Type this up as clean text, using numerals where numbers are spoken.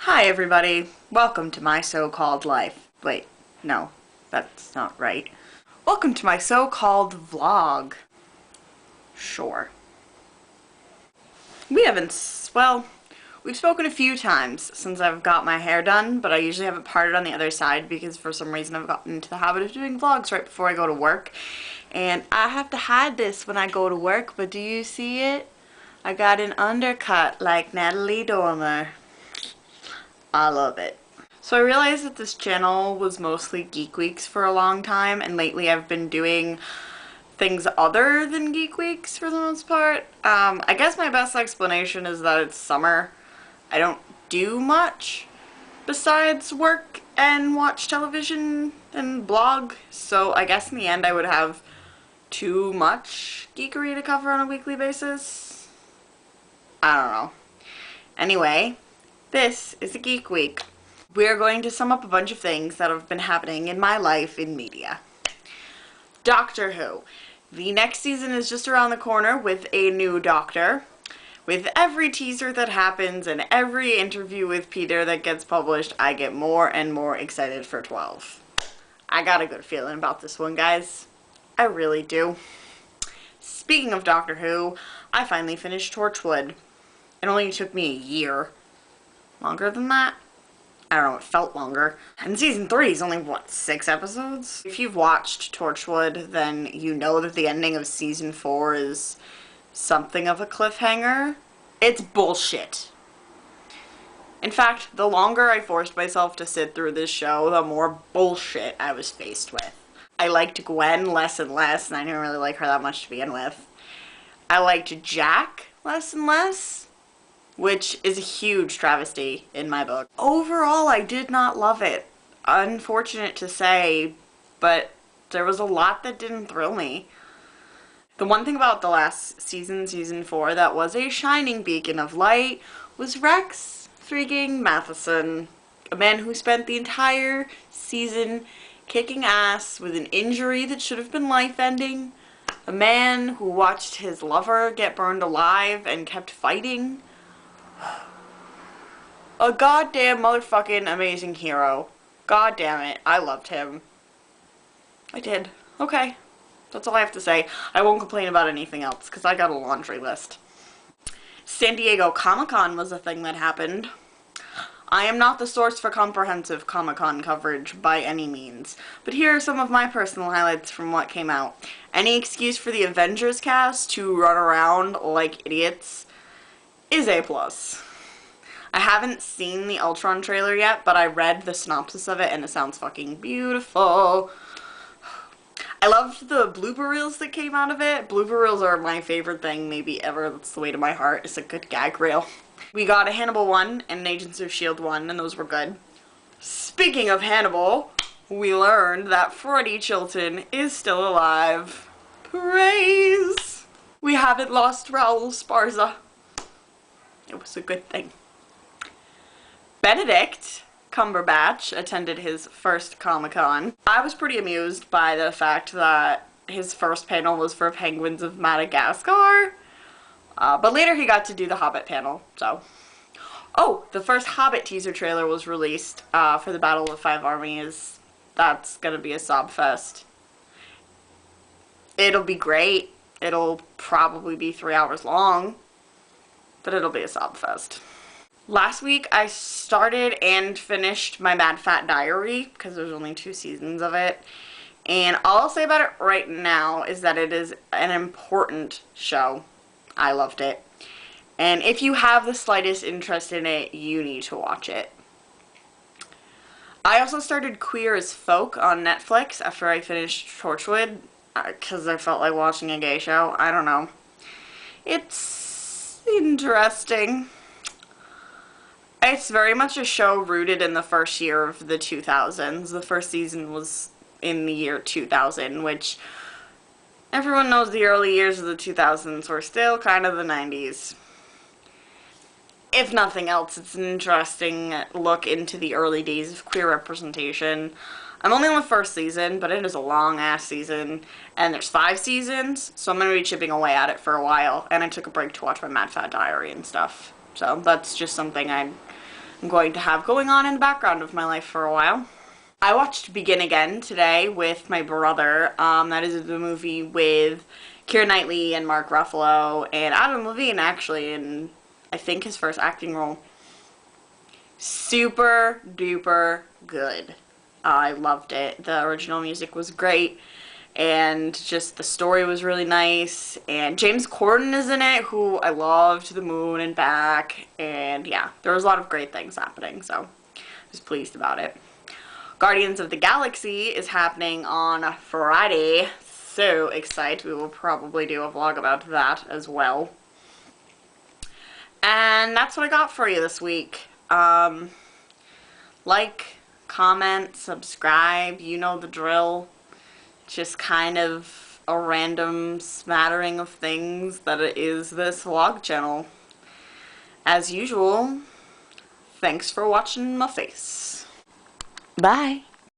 Hi everybody, welcome to my so-called life. Wait, no, that's not right. Welcome to my so-called vlog. Sure. We've spoken a few times since I've got my hair done, but I usually have it parted on the other side because for some reason I've gotten into the habit of doing vlogs right before I go to work. And I have to hide this when I go to work, but do you see it? I got an undercut like Natalie Dormer. I love it. So I realized that this channel was mostly Geek Weeks for a long time, and lately I've been doing things other than Geek Weeks for the most part. I guess my best explanation is that it's summer. I don't do much besides work and watch television and blog, so I guess in the end I would have too much geekery to cover on a weekly basis. I don't know. Anyway, this is a Geek Week. We're going to sum up a bunch of things that have been happening in my life in media. Doctor Who. The next season is just around the corner with a new Doctor. With every teaser that happens and every interview with Peter that gets published, I get more and more excited for 12. I got a good feeling about this one, guys. I really do. Speaking of Doctor Who, I finally finished Torchwood. It only took me a year. Longer than that? I don't know, it felt longer. And season 3 is only, what, 6 episodes? If you've watched Torchwood, then you know that the ending of season 4 is something of a cliffhanger. It's bullshit. In fact, the longer I forced myself to sit through this show, the more bullshit I was faced with. I liked Gwen less and less, and I didn't really like her that much to begin with. I liked Jack less and less, which is a huge travesty in my book. Overall, I did not love it. Unfortunate to say, but there was a lot that didn't thrill me. The one thing about the last season, season 4, that was a shining beacon of light was Rex freaking Matheson, a man who spent the entire season kicking ass with an injury that should have been life-ending, a man who watched his lover get burned alive and kept fighting. A goddamn motherfucking amazing hero. God damn it, I loved him. I did. Okay. That's all I have to say. I won't complain about anything else, because I got a laundry list. San Diego Comic-Con was a thing that happened. I am not the source for comprehensive Comic-Con coverage by any means, but here are some of my personal highlights from what came out. Any excuse for the Avengers cast to run around like idiots is A+. I haven't seen the Ultron trailer yet, but I read the synopsis of it and it sounds fucking beautiful. I loved the blooper reels that came out of it. Blooper reels are my favorite thing maybe ever. That's the way to my heart. It's a good gag reel. We got a Hannibal 1 and an Agents of S.H.I.E.L.D. 1, and those were good. Speaking of Hannibal, we learned that Freddie Chilton is still alive. Praise! We haven't lost Raoul Sparza. It was a good thing. Benedict Cumberbatch attended his first Comic-Con. I was pretty amused by the fact that his first panel was for Penguins of Madagascar, but later he got to do the Hobbit panel, so. Oh, the first Hobbit teaser trailer was released for the Battle of Five Armies. That's gonna be a sob fest. It'll be great. It'll probably be 3 hours long, but it'll be a sob fest. Last week, I started and finished my Mad Fat Diary, because there's only 2 seasons of it. And all I'll say about it right now is that it is an important show. I loved it. And if you have the slightest interest in it, you need to watch it. I also started Queer as Folk on Netflix after I finished Torchwood, because I felt like watching a gay show. I don't know. It's interesting. It's very much a show rooted in the first year of the 2000s. The first season was in the year 2000, which everyone knows the early years of the 2000s were still kind of the 90s. If nothing else, it's an interesting look into the early days of queer representation. I'm only on the first season, but it is a long-ass season, and there's 5 seasons, so I'm going to be chipping away at it for a while, and I took a break to watch my Mad Fat Diary and stuff. So that's just something I I'm going to have going on in the background of my life for a while. I watched Begin Again today with my brother. That is the movie with Keira Knightley and Mark Ruffalo and Adam Levine, actually, in I think his first acting role. Super duper good. I loved it. The original music was great, and just the story was really nice, and James Corden is in it, who I love, To the Moon and Back, and yeah, there was a lot of great things happening, so I was pleased about it. Guardians of the Galaxy is happening on Friday. So excited. We will probably do a vlog about that as well. And that's what I got for you this week. Like, comment, subscribe, you know the drill. Just kind of a random smattering of things that it is this vlog channel. As usual, thanks for watching my face. Bye.